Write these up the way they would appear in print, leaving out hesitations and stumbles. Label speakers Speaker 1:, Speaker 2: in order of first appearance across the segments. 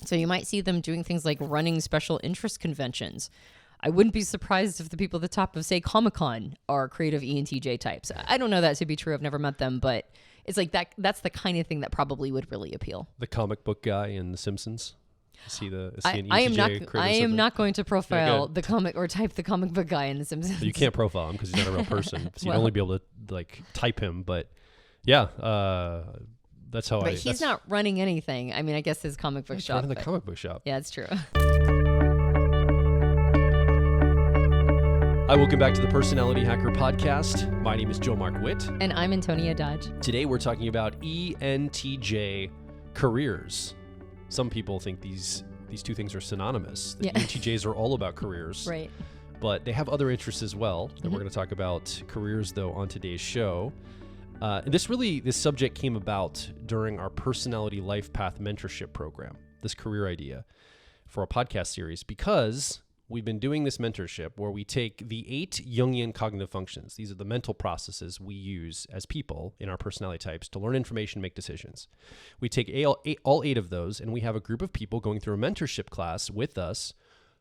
Speaker 1: So you might see them doing things like running special interest conventions. I wouldn't be surprised if the people at the top of, say, Comic-Con are creative ENTJ types. I don't know that to be true. I've never met them, but it's like that's the kind of thing that probably would really appeal.
Speaker 2: The comic book guy in The Simpsons. Is he an ENTJ
Speaker 1: I am not going to profile
Speaker 2: the
Speaker 1: comic book guy in The Simpsons.
Speaker 2: You can't profile him because he's not a real person. So you'd only be able to like type him. But yeah, that's how.
Speaker 1: But he's not running anything. I mean, I guess his comic book shop.
Speaker 2: Running the comic book shop.
Speaker 1: Yeah, it's true.
Speaker 2: Hi, welcome back to the Personality Hacker Podcast. My name is Joe Mark Witt.
Speaker 1: And I'm Antonia Dodge.
Speaker 2: Today we're talking about ENTJ careers. Some people think these two things are synonymous. The ENTJs are all about careers.
Speaker 1: Right.
Speaker 2: But they have other interests as well. And we're going to talk about careers, though, on today's show. And this subject came about during our Personality Life Path Mentorship Program, this career idea for a podcast series, because we've been doing this mentorship where we take the 8 Jungian cognitive functions. These are the mental processes we use as people in our personality types to learn information, make decisions. We take all 8 of those, and we have a group of people going through a mentorship class with us,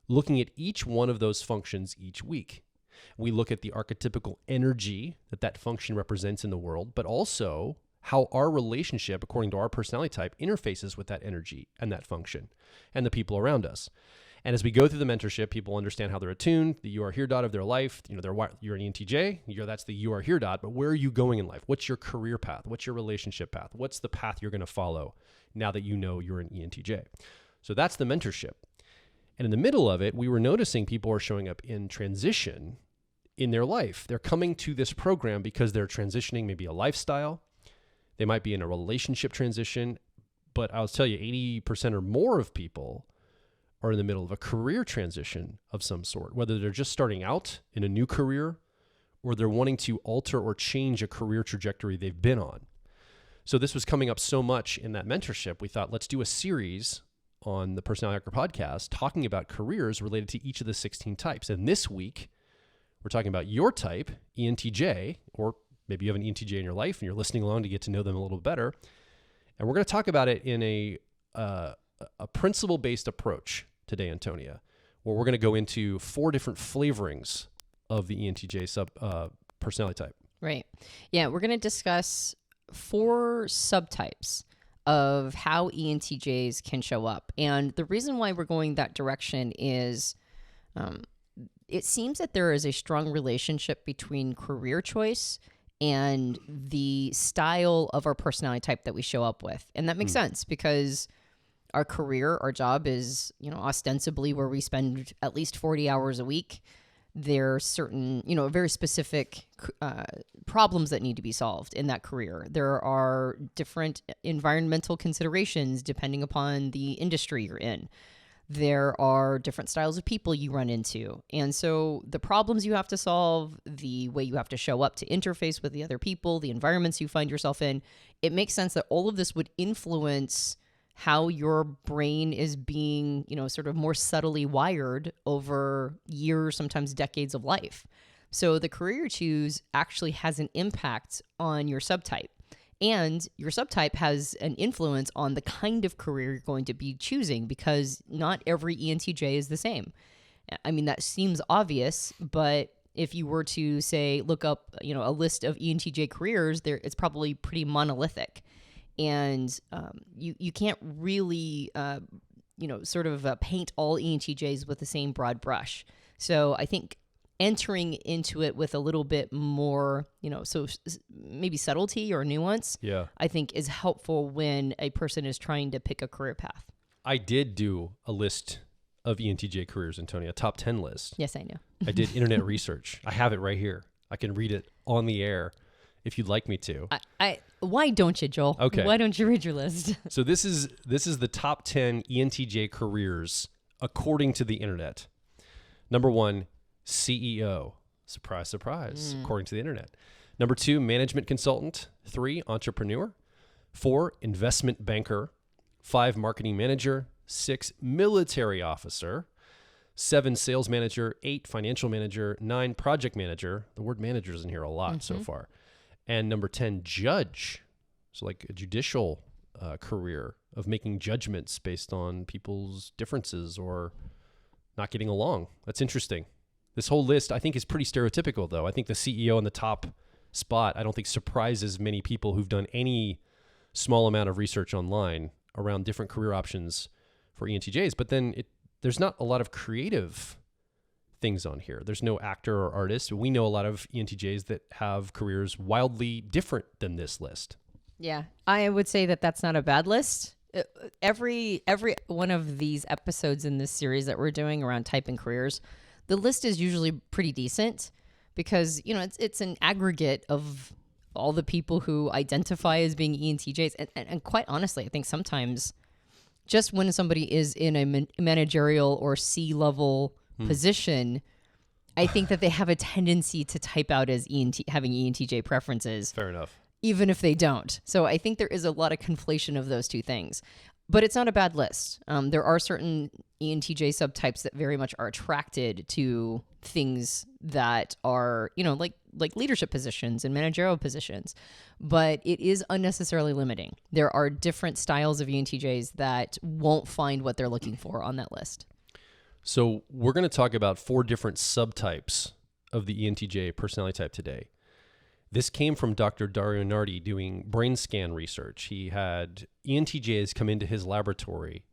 Speaker 2: looking at each one of those functions each week. We look at the archetypical energy that function represents in the world, but also how our relationship, according to our personality type, interfaces with that energy and that function and the people around us. And as we go through the mentorship, people understand how they're attuned, the you are here dot of their life. You know, you're an ENTJ, that's the you are here dot, but where are you going in life? What's your career path? What's your relationship path? What's the path you're going to follow now that you know you're an ENTJ? So that's the mentorship. And in the middle of it, we were noticing people are showing up in transition in their life. They're coming to this program because they're transitioning maybe a lifestyle. They might be in a relationship transition, but I'll tell you, 80% or more of people are in the middle of a career transition of some sort, whether they're just starting out in a new career or they're wanting to alter or change a career trajectory they've been on. So this was coming up so much in that mentorship, we thought, let's do a series on the Personality Hacker Podcast talking about careers related to each of the 16 types. And this week, we're talking about your type, ENTJ, or maybe you have an ENTJ in your life and you're listening along to get to know them a little better. And we're going to talk about it in a principle-based approach today, Antonia, where we're going to go into 4 different flavorings of the ENTJ personality type.
Speaker 1: Right. Yeah, we're going to discuss 4 subtypes of how ENTJs can show up. And the reason why we're going that direction is it seems that there is a strong relationship between career choice and the style of our personality type that we show up with. And that makes sense because our career, our job is, ostensibly where we spend at least 40 hours a week. There are certain, very specific problems that need to be solved in that career. There are different environmental considerations depending upon the industry you're in. There are different styles of people you run into. And so the problems you have to solve, the way you have to show up to interface with the other people, the environments you find yourself in, it makes sense that all of this would influence how your brain is being, sort of more subtly wired over years, sometimes decades of life. So the career you choose actually has an impact on your subtype. And your subtype has an influence on the kind of career you're going to be choosing because not every ENTJ is the same. I mean, that seems obvious, but if you were to, say, look up, a list of ENTJ careers, it's probably pretty monolithic. And you can't really, paint all ENTJs with the same broad brush. So I think entering into it with a little bit more, so maybe subtlety or nuance, I think is helpful when a person is trying to pick a career path.
Speaker 2: I did do a list of ENTJ careers, Antonia, a top 10 list.
Speaker 1: Yes, I know.
Speaker 2: I did internet research. I have it right here. I can read it on the air if you'd like me to.
Speaker 1: Why don't you, Joel?
Speaker 2: Okay.
Speaker 1: Why don't you read your list?
Speaker 2: So this is the top 10 ENTJ careers according to the internet. Number 1, CEO. Surprise, surprise, according to the internet. Number 2, management consultant. 3, entrepreneur. 4, investment banker. 5, marketing manager. 6, military officer. 7, sales manager. 8, financial manager. 9, project manager. The word manager is in here a lot so far. And number 10, judge. So like a judicial career of making judgments based on people's differences or not getting along. That's interesting. This whole list, I think, is pretty stereotypical, though. I think the CEO in the top spot, I don't think surprises many people who've done any small amount of research online around different career options for ENTJs. But then there's not a lot of creative things on here. There's no actor or artist. We know a lot of ENTJs that have careers wildly different than this list.
Speaker 1: Yeah, I would say that that's not a bad list. Every one of these episodes in this series that we're doing around type and careers, the list is usually pretty decent because, it's an aggregate of all the people who identify as being ENTJs. And quite honestly, I think sometimes just when somebody is in a managerial or C-level position, I think that they have a tendency to type out as having ENTJ preferences.
Speaker 2: Fair enough.
Speaker 1: Even if they don't. So I think there is a lot of conflation of those two things. But it's not a bad list. There are certain ENTJ subtypes that very much are attracted to things that are, like leadership positions and managerial positions. But it is unnecessarily limiting. There are different styles of ENTJs that won't find what they're looking for on that list.
Speaker 2: So we're going to talk about 4 different subtypes of the ENTJ personality type today. This came from Dr. Dario Nardi doing brain scan research. He had ENTJs come into his laboratory,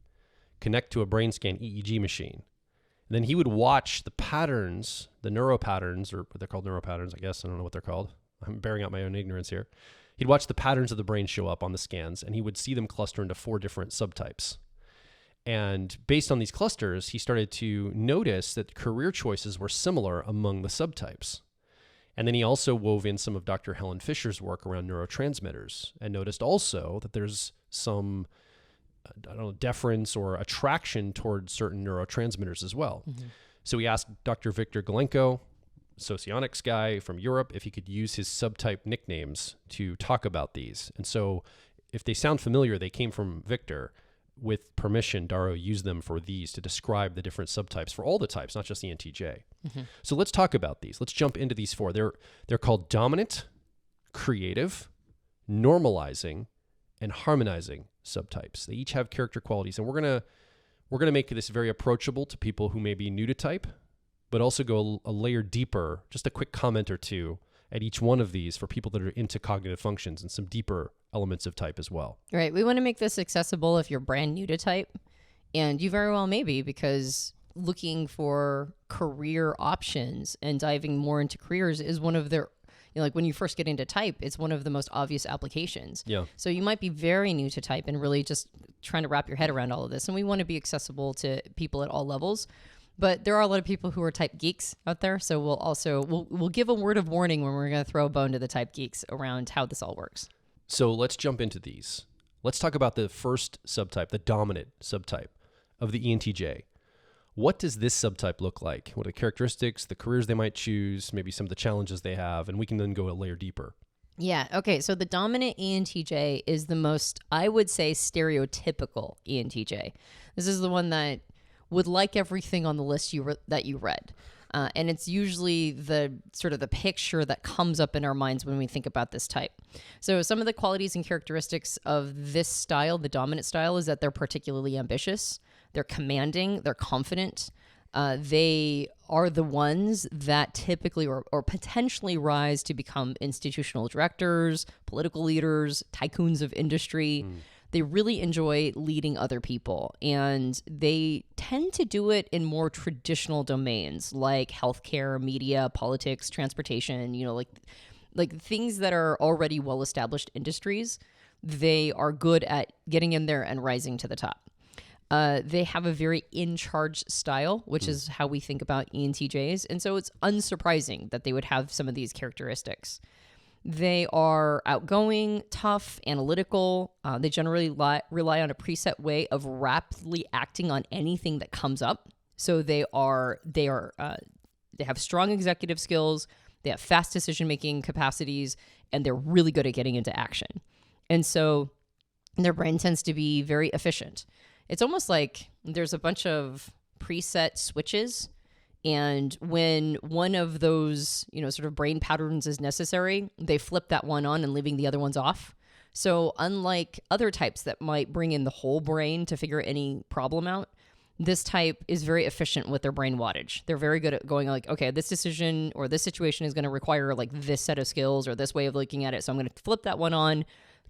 Speaker 2: connect to a brain scan EEG machine. And then he would watch the patterns, the neuropatterns, or what they're called neuropatterns, I guess. I don't know what they're called. I'm bearing out my own ignorance here. He'd watch the patterns of the brain show up on the scans, and he would see them cluster into 4 different subtypes. And based on these clusters, he started to notice that career choices were similar among the subtypes. And then he also wove in some of Dr. Helen Fisher's work around neurotransmitters and noticed also that there's some, deference or attraction towards certain neurotransmitters as well. Mm-hmm. So he asked Dr. Victor Galenko, socionics guy from Europe, if he could use his subtype nicknames to talk about these. And so if they sound familiar, they came from Victor. With permission, Dario used them for these to describe the different subtypes for all the types, not just the ENTJ. Mm-hmm. So let's talk about these. Let's jump into these 4. They're called dominant, creative, normalizing, and harmonizing subtypes. They each have character qualities, and we're gonna make this very approachable to people who may be new to type, but also go a layer deeper. Just a quick comment or two at each one of these for people that are into cognitive functions and some deeper elements of type as well.
Speaker 1: Right. We want to make this accessible if you're brand new to type, and you very well may be, because looking for career options and diving more into careers is one of their, like when you first get into type, it's one of the most obvious applications.
Speaker 2: Yeah.
Speaker 1: So you might be very new to type and really just trying to wrap your head around all of this. And we want to be accessible to people at all levels. But there are a lot of people who are type geeks out there. So we'll give a word of warning when we're going to throw a bone to the type geeks around how this all works.
Speaker 2: So let's jump into these. Let's talk about the first subtype, the dominant subtype of the ENTJ. What does this subtype look like? What are the characteristics, the careers they might choose, maybe some of the challenges they have, and we can then go a layer deeper.
Speaker 1: Yeah. Okay. So the dominant ENTJ is the most, I would say, stereotypical ENTJ. This is the one that would like everything on the list that you read. And it's usually the sort of the picture that comes up in our minds when we think about this type. So some of the qualities and characteristics of this style, the dominant style, is that they're particularly ambitious, they're commanding, they're confident. They are the ones that typically or potentially rise to become institutional directors, political leaders, tycoons of industry. They really enjoy leading other people, and they tend to do it in more traditional domains like healthcare, media, politics, transportation, like things that are already well-established industries. They are good at getting in there and rising to the top. They have a very in-charge style, which is how we think about ENTJs, and so it's unsurprising that they would have some of these characteristics. They are outgoing, tough, analytical. They generally rely on a preset way of rapidly acting on anything that comes up. So they have strong executive skills. They have fast decision-making capacities, and they're really good at getting into action. And so their brain tends to be very efficient. It's almost like there's a bunch of preset switches. And when one of those, sort of brain patterns is necessary, they flip that one on and leaving the other ones off. So unlike other types that might bring in the whole brain to figure any problem out, this type is very efficient with their brain wattage. They're very good at going like, okay, this decision or this situation is going to require like this set of skills or this way of looking at it. So I'm going to flip that one on,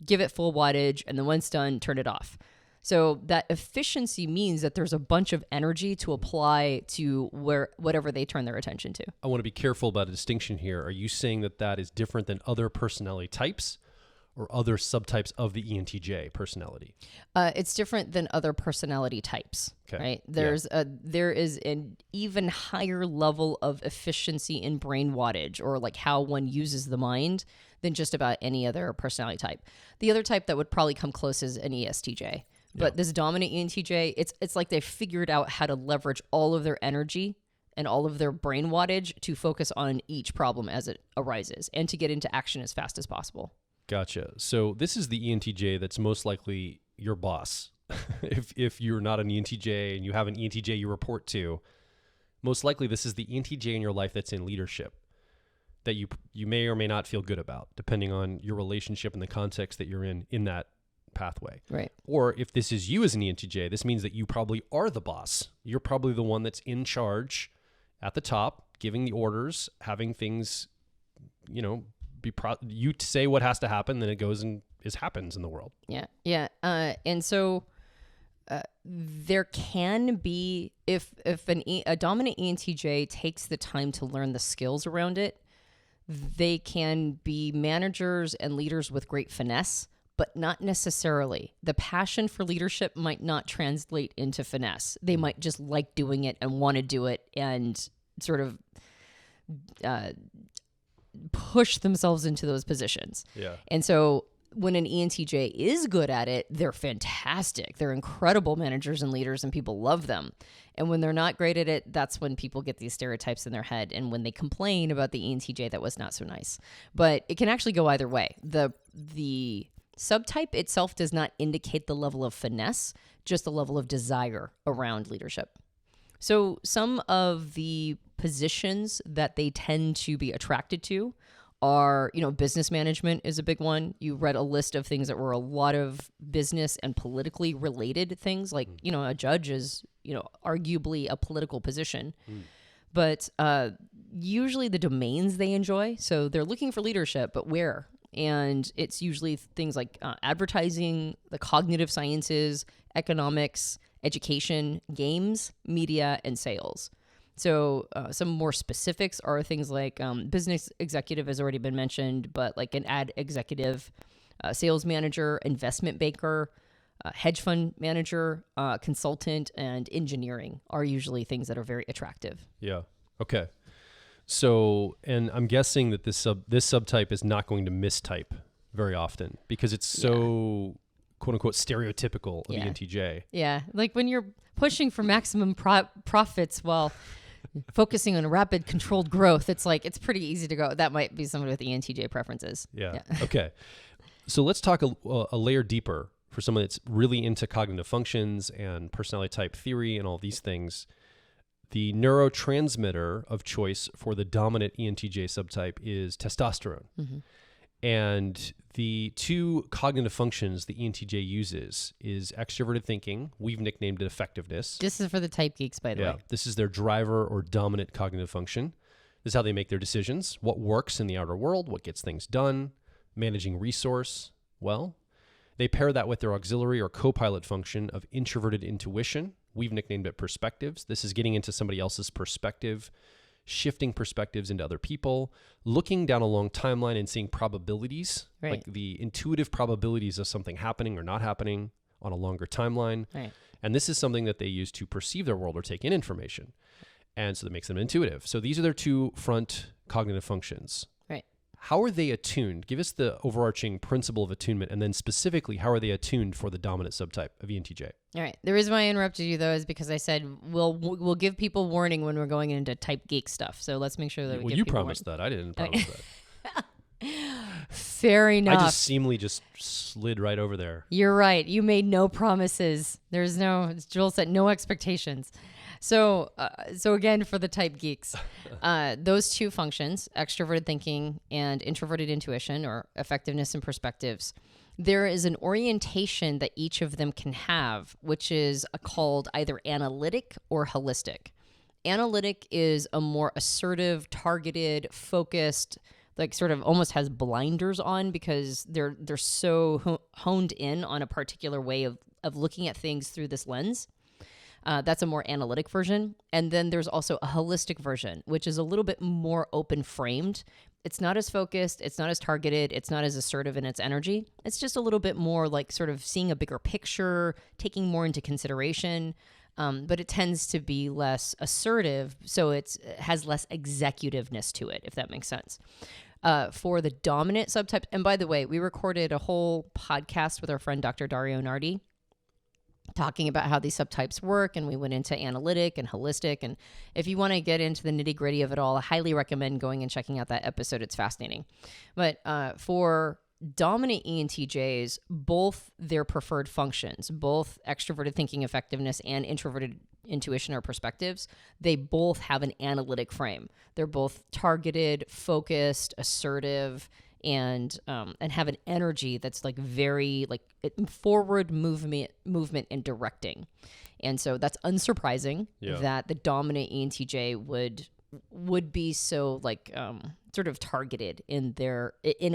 Speaker 1: give it full wattage, and then when it's done, turn it off. So that efficiency means that there's a bunch of energy to apply to whatever they turn their attention to.
Speaker 2: I want to be careful about a distinction here. Are you saying that that is different than other personality types or other subtypes of the ENTJ personality?
Speaker 1: It's different than other personality types, right? There is an even higher level of efficiency in brain wattage, or like how one uses the mind, than just about any other personality type. The other type that would probably come close is an ESTJ. But this dominant ENTJ, it's like they figured out how to leverage all of their energy and all of their brain wattage to focus on each problem as it arises and to get into action as fast as possible.
Speaker 2: Gotcha. So this is the ENTJ that's most likely your boss. if you're not an ENTJ and you have an ENTJ you report to, most likely this is the ENTJ in your life that's in leadership that you may or may not feel good about, depending on your relationship and the context that you're in that pathway.
Speaker 1: Right.
Speaker 2: Or if this is you as an ENTJ, this means that you probably are the boss. You're probably the one that's in charge at the top, giving the orders, having things, you say what has to happen, then it goes and happens in the world.
Speaker 1: Yeah. And so there can be, if a dominant ENTJ takes the time to learn the skills around it, they can be managers and leaders with great finesse, but not necessarily. The passion for leadership might not translate into finesse. They might just like doing it and want to do it and sort of push themselves into those positions.
Speaker 2: Yeah.
Speaker 1: And so when an ENTJ is good at it, they're fantastic. They're incredible managers and leaders, and people love them. And when they're not great at it, that's when people get these stereotypes in their head, and when they complain about the ENTJ that was not so nice. But it can actually go either way. The subtype itself does not indicate the level of finesse, just the level of desire around leadership. So some of the positions that they tend to be attracted to are, business management is a big one. You read a list of things that were a lot of business and politically related things, like, a judge is, arguably a political position. But usually the domains they enjoy, so they're looking for leadership, but where? And it's usually things like advertising, the cognitive sciences, economics, education, games, media, and sales. So some more specifics are things like business executive has already been mentioned, but like an ad executive, sales manager, investment banker, hedge fund manager, consultant, and engineering are usually things that are very attractive.
Speaker 2: Yeah. Okay. So, and I'm guessing that this subtype is not going to mistype very often because it's so quote unquote stereotypical of ENTJ.
Speaker 1: Yeah. Like when you're pushing for maximum profits while focusing on rapid controlled growth, it's pretty easy to go. That might be somebody with ENTJ preferences.
Speaker 2: Yeah. Okay. So let's talk a layer deeper for someone that's really into cognitive functions and personality type theory and all these things. The neurotransmitter of choice for the dominant ENTJ subtype is testosterone. Mm-hmm. And the two cognitive functions the ENTJ uses is extroverted thinking. We've nicknamed it effectiveness.
Speaker 1: This is for the type geeks, by the way.
Speaker 2: This is their driver or dominant cognitive function. This is how they make their decisions. What works in the outer world, what gets things done, managing resource. Well, they pair that with their auxiliary or co-pilot function of introverted intuition. We've nicknamed it perspectives. This is getting into somebody else's perspective, shifting perspectives into other people, looking down a long timeline and seeing probabilities, like the intuitive probabilities of something happening or not happening on a longer timeline. Right. And this is something that they use to perceive their world or take in information. And so that makes them intuitive. So these are their two front cognitive functions.
Speaker 1: Right.
Speaker 2: How are they attuned? Give us the overarching principle of attunement, and then specifically, how are they attuned for the dominant subtype of ENTJ?
Speaker 1: All right. The reason why I interrupted you, though, is because I said we'll give people warning when we're going into type geek stuff. So let's make sure that we give people
Speaker 2: promised that. I didn't promise that.
Speaker 1: Fair enough.
Speaker 2: I just seemingly just slid right over there.
Speaker 1: You're right. You made no promises. There's no, as Joel said, no expectations. So again, for the type geeks, those two functions, extroverted thinking and introverted intuition, or effectiveness and perspectives, there is an orientation that each of them can have, which is called either analytic or holistic. Analytic is a more assertive, targeted, focused, like sort of almost has blinders on because they're so honed in on a particular way of looking at things through this lens. That's a more analytic version. And then there's also a holistic version, which is a little bit more open framed. It's not as focused. It's not as targeted. It's not as assertive in its energy. It's just a little bit more like sort of seeing a bigger picture, taking more into consideration. But it tends to be less assertive, so it has less executiveness to it, if that makes sense. For the dominant subtype, and by the way, we recorded a whole podcast with our friend Dr. Dario Nardi talking about how these subtypes work, and we went into analytic and holistic. And if you want to get into the nitty gritty of it all, I highly recommend going and checking out that episode. It's fascinating. But for dominant ENTJs, both their preferred functions, both extroverted thinking effectiveness and introverted intuition or perspectives, they both have an analytic frame. They're both targeted, focused, assertive, and have an energy that's like very like forward movement and directing. And so that's unsurprising that the dominant ENTJ would be so like sort of targeted in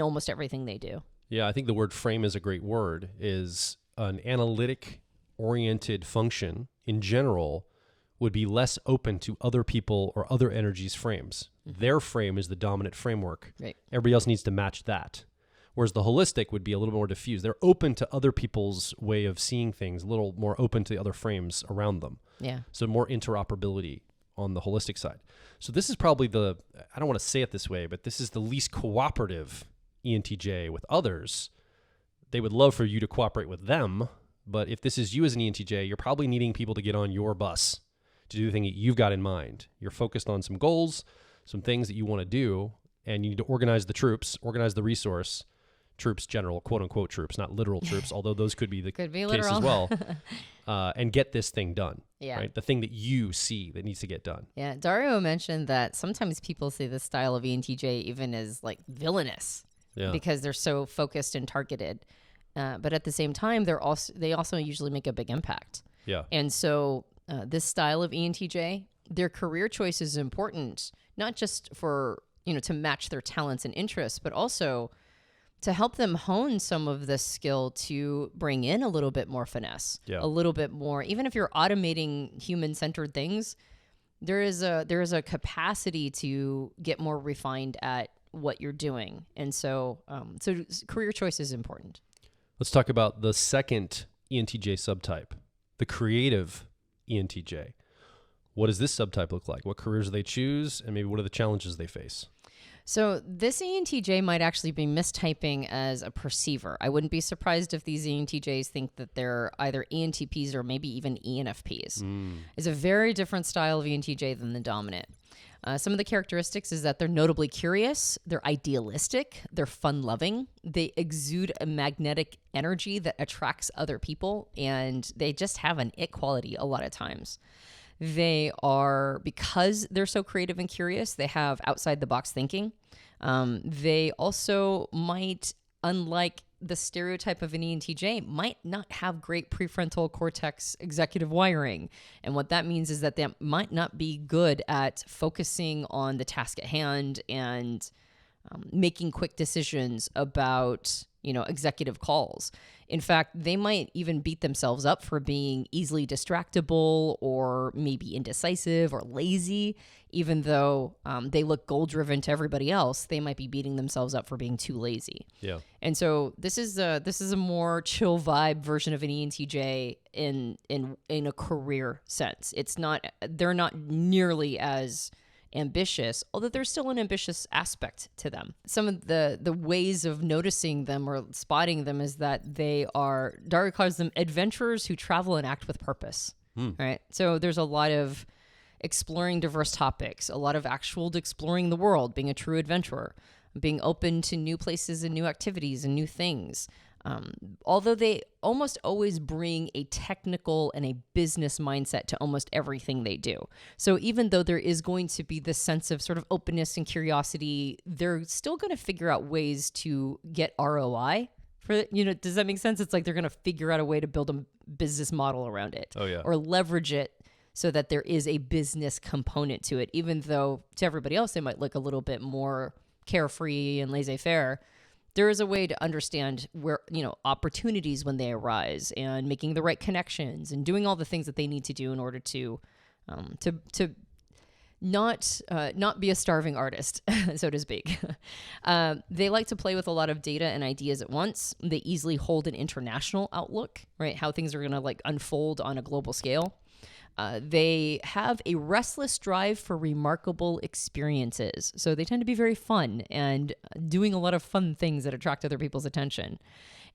Speaker 1: almost everything they do.
Speaker 2: Yeah, I think the word frame is a great word. Is an analytic oriented function in general would be less open to other people or other energies' frames. Mm-hmm. Their frame is the dominant framework.
Speaker 1: Right.
Speaker 2: Everybody else needs to match that. Whereas the holistic would be a little more diffused. They're open to other people's way of seeing things, a little more open to the other frames around them.
Speaker 1: Yeah.
Speaker 2: So more interoperability on the holistic side. So this is probably I don't want to say it this way, but this is the least cooperative ENTJ with others. They would love for you to cooperate with them, but if this is you as an ENTJ, you're probably needing people to get on your bus to do the thing that you've got in mind. You're focused on some goals, some things that you want to do, and you need to organize the troops, organize the resource. Troops, general, quote unquote troops, not literal troops, although those could be the case as well, and get this thing done.
Speaker 1: Yeah.
Speaker 2: Right? The thing that you see that needs to get done.
Speaker 1: Yeah. Dario mentioned that sometimes people see this style of ENTJ even as like villainous because they're so focused and targeted. But at the same time, they also usually make a big impact.
Speaker 2: Yeah.
Speaker 1: And so this style of ENTJ, their career choice is important, not just for, to match their talents and interests, but also to help them hone some of this skill to bring in a little bit more finesse, a little bit more. Even if you're automating human-centered things, there is a capacity to get more refined at what you're doing. And so career choice is important.
Speaker 2: Let's talk about the second ENTJ subtype, the creative ENTJ. What does this subtype look like? What careers do they choose? And maybe what are the challenges they face?
Speaker 1: So this ENTJ might actually be mistyping as a perceiver. I wouldn't be surprised if these ENTJs think that they're either ENTPs or maybe even ENFPs. It's a very different style of ENTJ than the dominant. Some of the characteristics is that they're notably curious, they're idealistic, they're fun-loving, they exude a magnetic energy that attracts other people, and they just have an it quality a lot of times. They are, because they're so creative and curious, they have outside the box thinking. They also might, unlike the stereotype of an ENTJ, might not have great prefrontal cortex executive wiring. And what that means is that they might not be good at focusing on the task at hand and making quick decisions about, executive calls. In fact, they might even beat themselves up for being easily distractible or maybe indecisive or lazy, even though they look goal-driven to everybody else. They might be beating themselves up for being too lazy. Yeah. And so this is a more chill vibe version of an ENTJ in a career sense. They're not nearly as ambitious, although there's still an ambitious aspect to them. Some of the ways of noticing them or spotting them is that Dario calls them adventurers who travel and act with purpose. Right? So there's a lot of exploring diverse topics, a lot of actual exploring the world, being a true adventurer, being open to new places and new activities and new things. Although they almost always bring a technical and a business mindset to almost everything they do. So even though there is going to be this sense of sort of openness and curiosity, they're still going to figure out ways to get ROI does that make sense? It's like they're going to figure out a way to build a business model around it.
Speaker 2: Oh, yeah.
Speaker 1: Or leverage it so that there is a business component to it, even though to everybody else it might look a little bit more carefree and laissez-faire. There is a way to understand where, opportunities when they arise and making the right connections and doing all the things that they need to do in order to not be a starving artist, so to speak. They like to play with a lot of data and ideas at once. They easily hold an international outlook, right? How things are going to unfold on a global scale. They have a restless drive for remarkable experiences. So they tend to be very fun and doing a lot of fun things that attract other people's attention.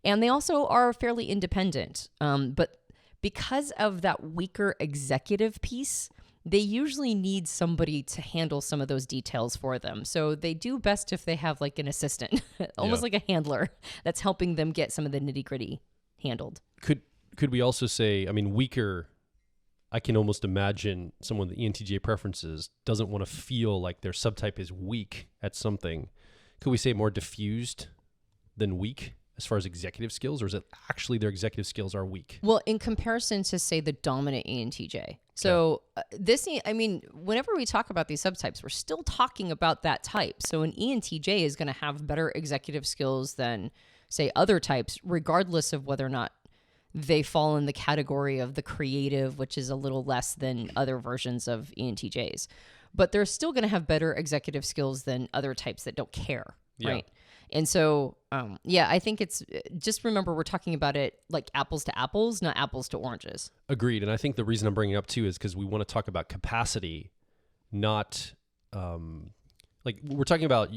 Speaker 1: And they also are fairly independent. But because of that weaker executive piece, they usually need somebody to handle some of those details for them. So they do best if they have an assistant, almost like a handler that's helping them get some of the nitty-gritty handled.
Speaker 2: Could we also say, weaker, I can almost imagine someone with ENTJ preferences doesn't want to feel like their subtype is weak at something. Could we say more diffused than weak as far as executive skills, or is it actually their executive skills are weak?
Speaker 1: Well, in comparison to, say, the dominant ENTJ. So whenever we talk about these subtypes, we're still talking about that type. So an ENTJ is going to have better executive skills than, say, other types, regardless of whether or not they fall in the category of the creative, which is a little less than other versions of ENTJs. But they're still going to have better executive skills than other types that don't care, right? And so, I think it's just remember we're talking about it like apples to apples, not apples to oranges.
Speaker 2: Agreed. And I think the reason I'm bringing it up too is because we want to talk about capacity, not we're talking about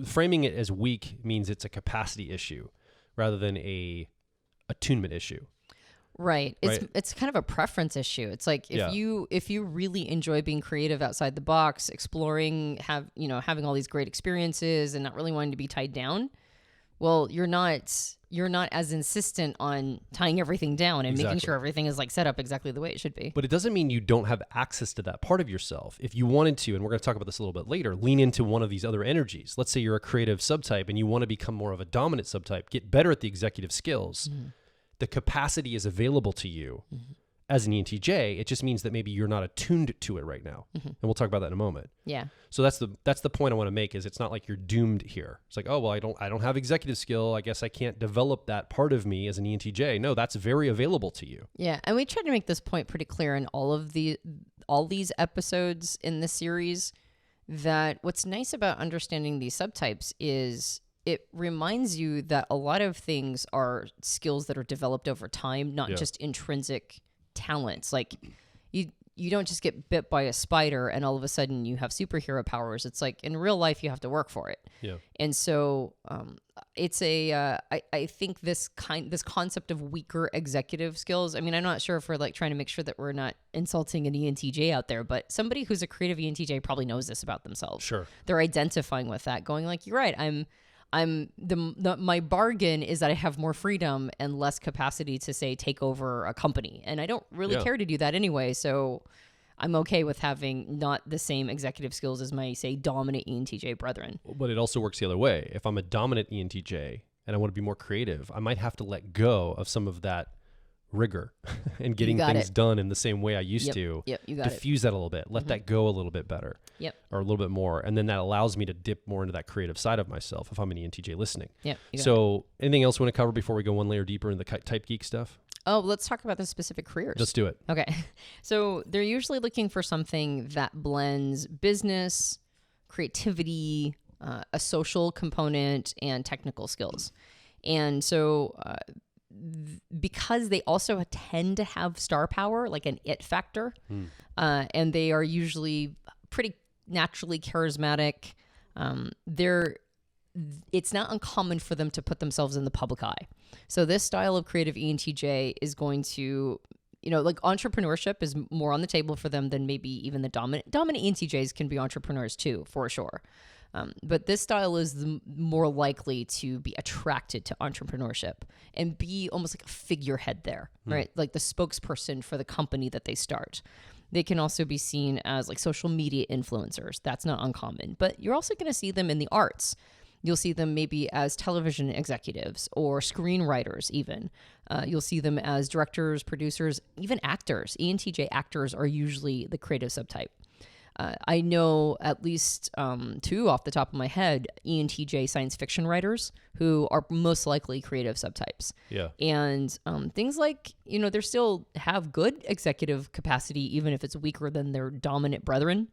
Speaker 2: framing it as weak means it's a capacity issue rather than a attunement issue.
Speaker 1: Right. It's kind of a preference issue. It's like if you really enjoy being creative outside the box, exploring, having all these great experiences and not really wanting to be tied down, well, you're not as insistent on tying everything down and making sure everything is set up exactly the way it should be.
Speaker 2: But it doesn't mean you don't have access to that part of yourself. If you wanted to, and we're going to talk about this a little bit later, lean into one of these other energies. Let's say you're a creative subtype and you want to become more of a dominant subtype, get better at the executive skills. Mm-hmm. The capacity is available to you as an ENTJ. It just means that maybe you're not attuned to it right now. Mm-hmm. And we'll talk about that in a moment.
Speaker 1: Yeah.
Speaker 2: So that's the point I want to make is it's not like you're doomed here. It's like, oh, well, I don't have executive skill. I guess I can't develop that part of me as an ENTJ. No, that's very available to you.
Speaker 1: Yeah. And we tried to make this point pretty clear in all these episodes in the series that what's nice about understanding these subtypes is it reminds you that a lot of things are skills that are developed over time, not just intrinsic talents. Like you don't just get bit by a spider and all of a sudden you have superhero powers. It's like in real life you have to work for it. Yeah. And so it's I think this concept of weaker executive skills. I'm not sure if we're trying to make sure that we're not insulting an ENTJ out there, but somebody who's a creative ENTJ probably knows this about themselves.
Speaker 2: Sure.
Speaker 1: They're identifying with that, going you're right. My bargain is that I have more freedom and less capacity to, say, take over a company. And I don't really care to do that anyway. So I'm okay with having not the same executive skills as my, say, dominant ENTJ brethren.
Speaker 2: But it also works the other way. If I'm a dominant ENTJ and I want to be more creative, I might have to let go of some of that rigor and getting things done in the same way I used to.
Speaker 1: Yep, you got
Speaker 2: diffuse that a little bit, let that go a little bit better.
Speaker 1: Yep.
Speaker 2: Or a little bit more. And then that allows me to dip more into that creative side of myself if I'm an ENTJ listening.
Speaker 1: Yep.
Speaker 2: So anything else we want to cover before we go one layer deeper into the type geek stuff?
Speaker 1: Oh, let's talk about the specific careers.
Speaker 2: Let's do it.
Speaker 1: Okay. So they're usually looking for something that blends business, creativity, a social component, and technical skills. And so because they also tend to have star power, like an it factor, and they are usually pretty naturally charismatic, it's not uncommon for them to put themselves in the public eye. So this style of creative ENTJ is going to, entrepreneurship is more on the table for them than maybe even the dominant ENTJs can be entrepreneurs too, for sure. But this style is more likely to be attracted to entrepreneurship and be almost like a figurehead there, right? Like the spokesperson for the company that they start. They can also be seen as like social media influencers. That's not uncommon. But you're also going to see them in the arts. You'll see them maybe as television executives or screenwriters even. You'll see them as directors, producers, even actors. ENTJ actors are usually the creative subtype. I know at least 2 off the top of my head, ENTJ science fiction writers who are most likely creative subtypes.
Speaker 2: Yeah.
Speaker 1: And things like, they still have good executive capacity, even if it's weaker than their dominant brethren.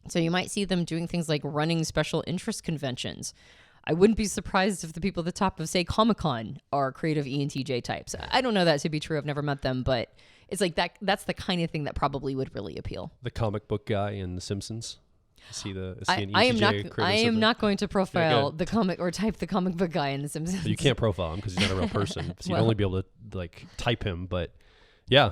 Speaker 1: So you might see them doing things like running special interest conventions. I wouldn't be surprised if the people at the top of, say, Comic-Con are creative ENTJ types. I don't know that to be true. I've never met them, but it's like that's the kind of thing that probably would really appeal.
Speaker 2: The comic book guy in The Simpsons. Is he an ENTJ
Speaker 1: I am not going to profile
Speaker 2: Yeah,
Speaker 1: the comic or type the comic book guy in The Simpsons.
Speaker 2: You can't profile him because he's not a real person. So you'd only be able to like type him. But yeah,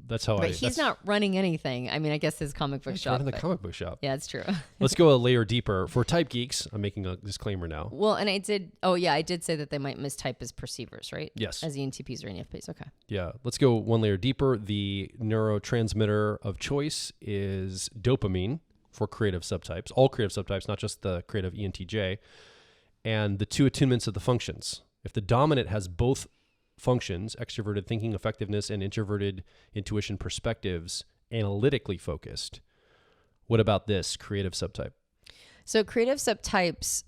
Speaker 2: that's how
Speaker 1: But he's not running anything. I mean, I guess his comic book shop.
Speaker 2: Running the comic book shop.
Speaker 1: Yeah, it's true.
Speaker 2: Let's go a layer deeper. For type geeks, I'm making a disclaimer now.
Speaker 1: Well, and I did say that they might mistype as perceivers, right?
Speaker 2: Yes.
Speaker 1: As ENTPs or ENFPs. Okay.
Speaker 2: Yeah. Let's go one layer deeper. The neurotransmitter of choice is dopamine for creative subtypes. All creative subtypes, not just the creative ENTJ. And the 2 attunements of the functions. If the dominant has both functions, extroverted thinking effectiveness and introverted intuition perspectives, analytically focused. What about this creative subtype?
Speaker 1: So creative subtypes,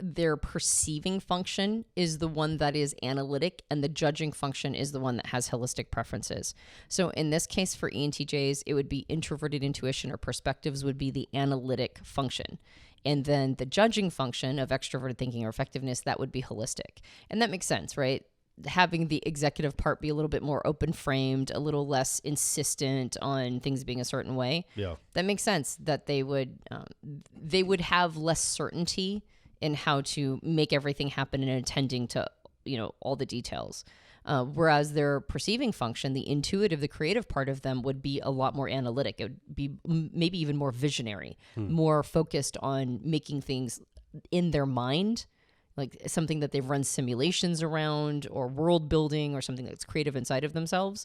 Speaker 1: their perceiving function is the one that is analytic, and the judging function is the one that has holistic preferences. So in this case for ENTJs, it would be introverted intuition or perspectives would be the analytic function. And then the judging function of extroverted thinking or effectiveness, that would be holistic. And that makes sense, right? Having the executive part be a little bit more open framed, a little less insistent on things being a certain way.
Speaker 2: Yeah.
Speaker 1: That makes sense that they would have less certainty in how to make everything happen and attending to, all the details. Whereas their perceiving function, the intuitive, the creative part of them would be a lot more analytic. It would be maybe even more visionary, more focused on making things in their mind, like something that they've run simulations around or world building or something that's creative inside of themselves,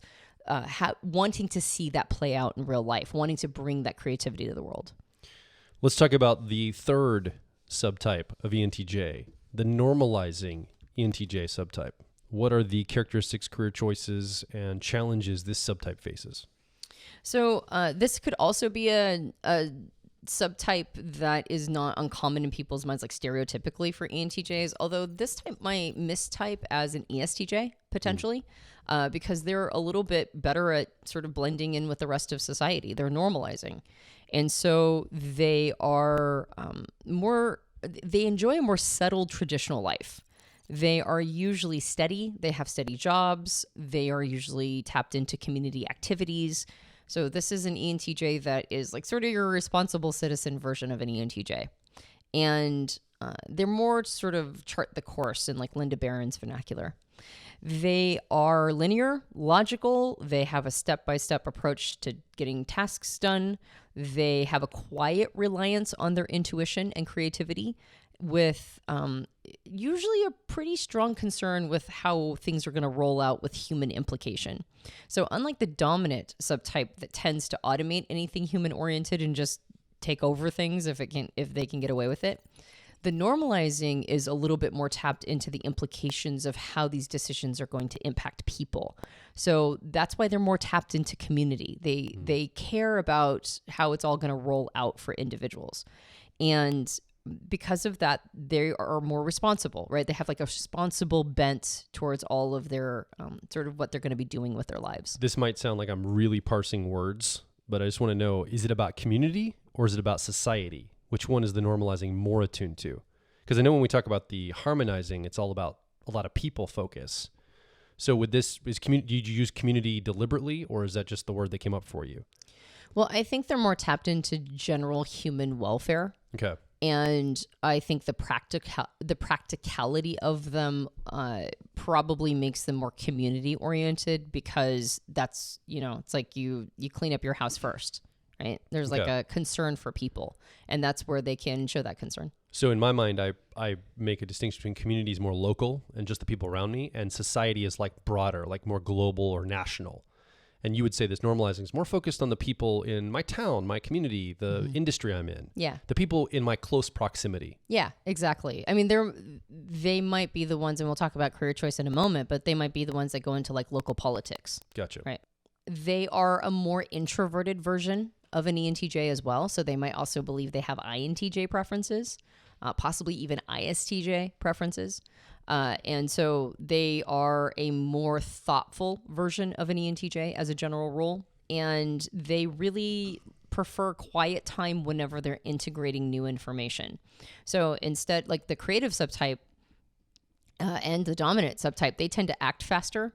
Speaker 1: wanting to see that play out in real life, wanting to bring that creativity to the world.
Speaker 2: Let's talk about the third subtype of ENTJ, the normalizing ENTJ subtype. What are the characteristics, career choices, and challenges this subtype faces?
Speaker 1: So this could also be a subtype that is not uncommon in people's minds, like stereotypically for ENTJs, although this type might mistype as an ESTJ potentially, because they're a little bit better at sort of blending in with the rest of society. They're normalizing. And so they are they enjoy a more settled traditional life. They are usually steady. They have steady jobs. They are usually tapped into community activities. So this is an ENTJ that is like sort of your responsible citizen version of an ENTJ. And they're more sort of chart the course in like Linda Barron's vernacular. They are linear, logical. They have a step-by-step approach to getting tasks done. They have a quiet reliance on their intuition and creativity, with usually a pretty strong concern with how things are going to roll out with human implication. So unlike the dominant subtype that tends to automate anything human-oriented and just take over things if they can get away with it, the normalizing is a little bit more tapped into the implications of how these decisions are going to impact people. So that's why they're more tapped into community. They care about how it's all going to roll out for individuals. And because of that, they are more responsible, right? They have like a responsible bent towards all of their sort of what they're going to be doing with their lives.
Speaker 2: This might sound like I'm really parsing words, but I just want to know, is it about community or is it about society? Which one is the normalizing more attuned to? Because I know when we talk about the harmonizing, it's all about a lot of people focus. So with this, did you use community deliberately, or is that just the word that came up for you?
Speaker 1: Well, I think they're more tapped into general human welfare.
Speaker 2: Okay.
Speaker 1: And I think the practicality of them probably makes them more community oriented, because that's, it's like you clean up your house first, right? There's like a concern for people, and that's where they can show that concern.
Speaker 2: So in my mind, I make a distinction between community is more local and just the people around me, and society is like broader, like more global or national. And you would say this normalizing is more focused on the people in my town, my community, the industry I'm in.
Speaker 1: Yeah.
Speaker 2: The people in my close proximity.
Speaker 1: Yeah, exactly. I mean, they might be the ones, and we'll talk about career choice in a moment, but they might be the ones that go into like local politics.
Speaker 2: Gotcha.
Speaker 1: Right. They are a more introverted version of an ENTJ as well. So they might also believe they have INTJ preferences, possibly even ISTJ preferences. And so they are a more thoughtful version of an ENTJ as a general rule. And they really prefer quiet time whenever they're integrating new information. So instead, like the creative subtype and the dominant subtype, they tend to act faster.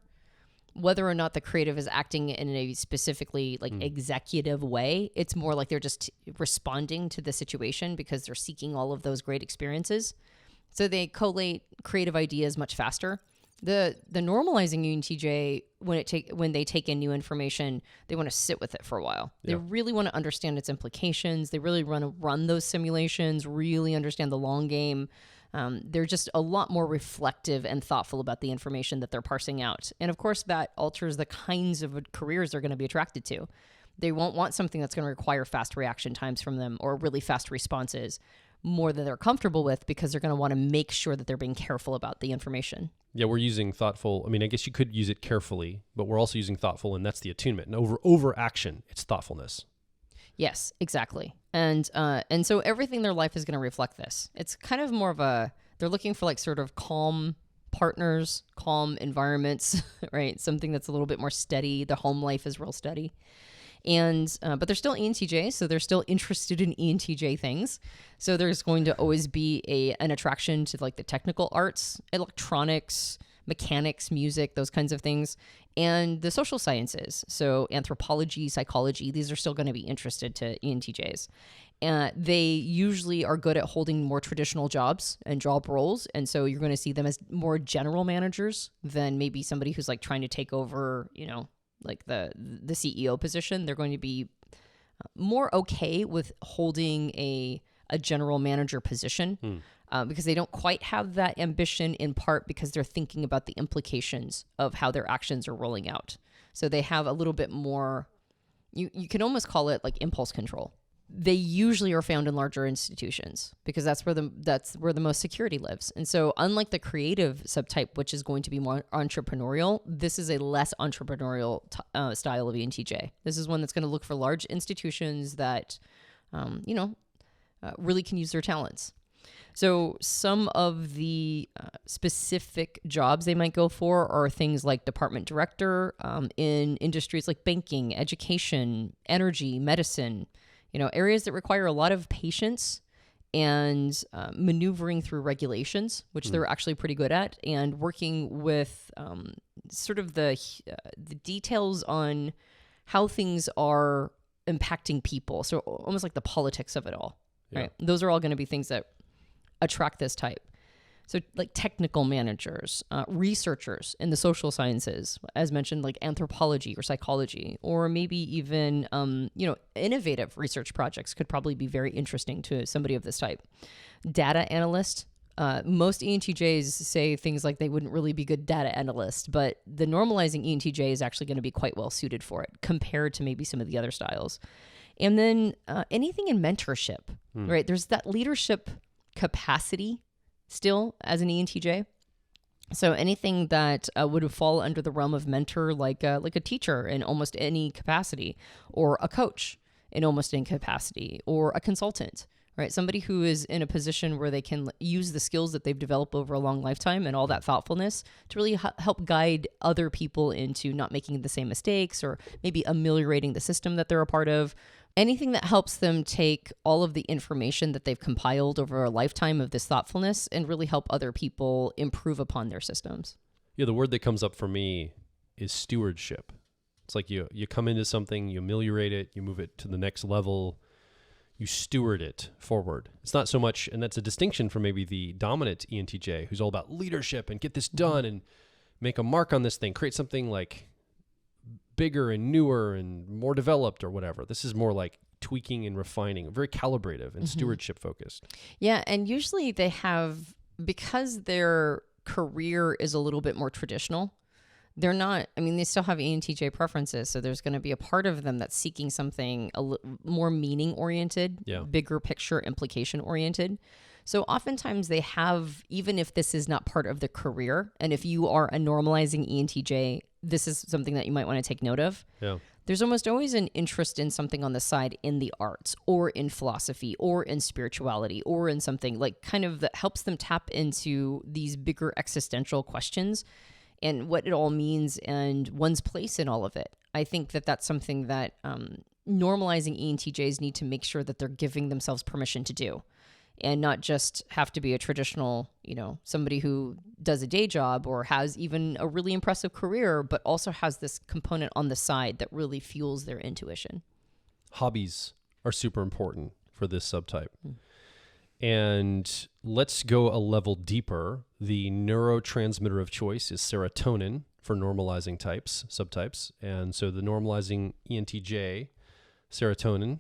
Speaker 1: Whether or not the creative is acting in a specifically like executive way, it's more like they're just responding to the situation because they're seeking all of those great experiences. So they collate creative ideas much faster. The normalizing ENTJ, when they take in new information, they want to sit with it for a while. Yeah. They really want to understand its implications. They really want to run those simulations, really understand the long game. They're just a lot more reflective and thoughtful about the information that they're parsing out. And of course, that alters the kinds of careers they're going to be attracted to. They won't want something that's going to require fast reaction times from them or really fast responses more than they're comfortable with, because they're going to want to make sure that they're being careful about the information.
Speaker 2: Yeah, we're using thoughtful. I mean, I guess you could use it carefully, but we're also using thoughtful, and that's the attunement. And over action, it's thoughtfulness.
Speaker 1: Yes, exactly. And so everything in their life is going to reflect this. It's kind of more of they're looking for like sort of calm partners, calm environments, right? Something that's a little bit more steady. The home life is real steady. And, but they're still ENTJ, so they're still interested in ENTJ things. So there's going to always be an attraction to like the technical arts, electronics, mechanics, music, those kinds of things, and the social sciences. So anthropology, psychology, these are still going to be interested to ENTJs. They usually are good at holding more traditional jobs and job roles. And so you're going to see them as more general managers than maybe somebody who's like trying to take over, like the CEO position. They're going to be more okay with holding a general manager position because they don't quite have that ambition, in part because they're thinking about the implications of how their actions are rolling out. So they have a little bit more, you can almost call it like impulse control. They usually are found in larger institutions because that's where the most security lives. And so unlike the creative subtype, which is going to be more entrepreneurial, this is a less entrepreneurial style of ENTJ. This is one that's going to look for large institutions that, really can use their talents. So some of the specific jobs they might go for are things like department director in industries like banking, education, energy, medicine, areas that require a lot of patience and maneuvering through regulations, which they're actually pretty good at, and working with sort of the details on how things are impacting people. So almost like the politics of it all, right? Those are all going to be things that attract this type. So like technical managers, researchers in the social sciences, as mentioned, like anthropology or psychology, or maybe even, innovative research projects could probably be very interesting to somebody of this type. Data analyst. Most ENTJs say things like they wouldn't really be good data analysts, but the normalizing ENTJ is actually going to be quite well suited for it compared to maybe some of the other styles. And then anything in mentorship, right? There's that leadership capacity still as an ENTJ. So anything that would fall under the realm of mentor, like a teacher in almost any capacity, or a coach in almost any capacity, or a consultant, right? Somebody who is in a position where they can use the skills that they've developed over a long lifetime and all that thoughtfulness to really help guide other people into not making the same mistakes, or maybe ameliorating the system that they're a part of. Anything that helps them take all of the information that they've compiled over a lifetime of this thoughtfulness and really help other people improve upon their systems.
Speaker 2: Yeah, the word that comes up for me is stewardship. It's like you come into something, you ameliorate it, you move it to the next level, you steward it forward. It's not so much, and that's a distinction from maybe the dominant ENTJ, who's all about leadership and get this done and make a mark on this thing, create something like bigger and newer and more developed or whatever. This is more like tweaking and refining, very calibrative and stewardship focused.
Speaker 1: Yeah. And usually they have, because their career is a little bit more traditional, they're not, I mean, they still have ENTJ preferences. So there's going to be a part of them that's seeking something more meaning oriented, bigger picture, implication oriented. So oftentimes they have, even if this is not part of the career, and if you are a normalizing ENTJ, this is something that you might want to take note of.
Speaker 2: Yeah.
Speaker 1: There's almost always an interest in something on the side in the arts or in philosophy or in spirituality or in something like kind of that helps them tap into these bigger existential questions and what it all means and one's place in all of it. I think that that's something that normalizing ENTJs need to make sure that they're giving themselves permission to do. And not just have to be a traditional, somebody who does a day job or has even a really impressive career, but also has this component on the side that really fuels their intuition.
Speaker 2: Hobbies are super important for this subtype. And let's go a level deeper. The neurotransmitter of choice is serotonin for normalizing subtypes. And so the normalizing ENTJ, serotonin,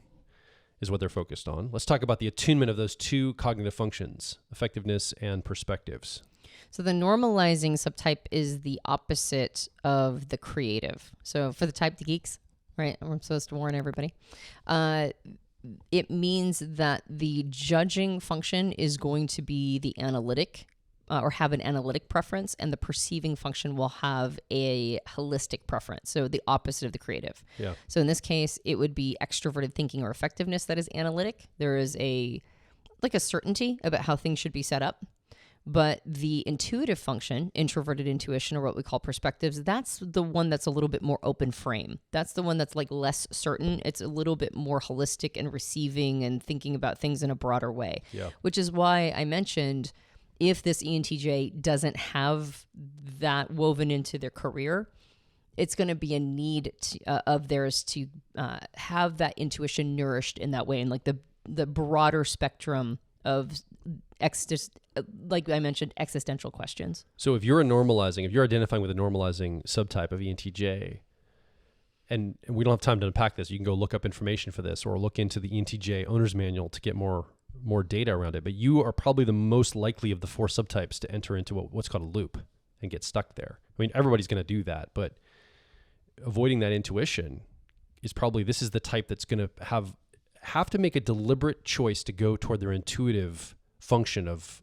Speaker 2: is what they're focused on. Let's talk about the attunement of those two cognitive functions, effectiveness and perspectives.
Speaker 1: So the normalizing subtype is the opposite of the creative. So for the type geeks, right? I'm supposed to warn everybody. It means that the judging function is going to be the analytic or have an analytic preference, and the perceiving function will have a holistic preference. So the opposite of the creative.
Speaker 2: Yeah.
Speaker 1: So in this case, it would be extroverted thinking or effectiveness that is analytic. There is a certainty about how things should be set up. But the intuitive function, introverted intuition, or what we call perspectives, that's the one that's a little bit more open frame. That's the one that's like less certain. It's a little bit more holistic and receiving and thinking about things in a broader way. Yeah. Which is why I mentioned if this ENTJ doesn't have that woven into their career, it's going to be a need of theirs to have that intuition nourished in that way, and like the broader spectrum of like I mentioned, existential questions.
Speaker 2: So if you're identifying with a normalizing subtype of ENTJ, and we don't have time to unpack this, you can go look up information for this or look into the ENTJ owner's manual to get more data around it. But you are probably the most likely of the four subtypes to enter into what's called a loop and get stuck there. I mean, everybody's going to do that, but avoiding that intuition this is the type that's going to have to make a deliberate choice to go toward their intuitive function of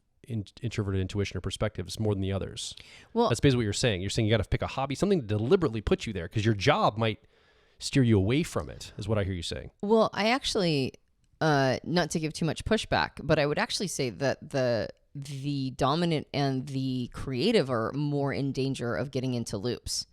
Speaker 2: introverted intuition or perspectives more than the others. Well, that's basically what you're saying. You're saying you got to pick a hobby, something to deliberately put you there because your job might steer you away from it, is what I hear you saying.
Speaker 1: Well, I actually, not to give too much pushback, but I would actually say that the dominant and the creative are more in danger of getting into loops.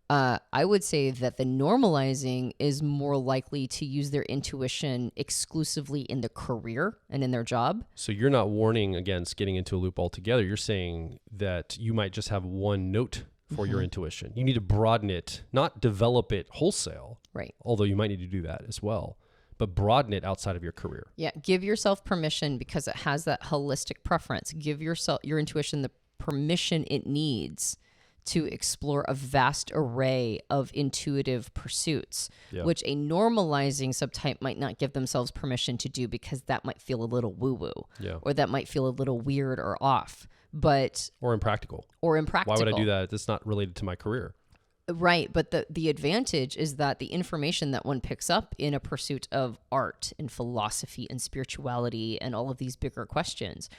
Speaker 1: I would say that the normalizing is more likely to use their intuition exclusively in the career and in their job.
Speaker 2: So you're not warning against getting into a loop altogether. You're saying that you might just have one note for your intuition. You need to broaden it, not develop it wholesale.
Speaker 1: Right.
Speaker 2: Although you might need to do that as well, but broaden it outside of your career.
Speaker 1: Yeah. Give yourself permission because it has that holistic preference. Give your intuition the permission it needs to explore a vast array of intuitive pursuits, which a normalizing subtype might not give themselves permission to do because that might feel a little woo-woo, or that might feel a little weird or off,
Speaker 2: or impractical.
Speaker 1: Why would
Speaker 2: I do that? It's not related to my career.
Speaker 1: Right, but the advantage is that the information that one picks up in a pursuit of art and philosophy and spirituality and all of these bigger questions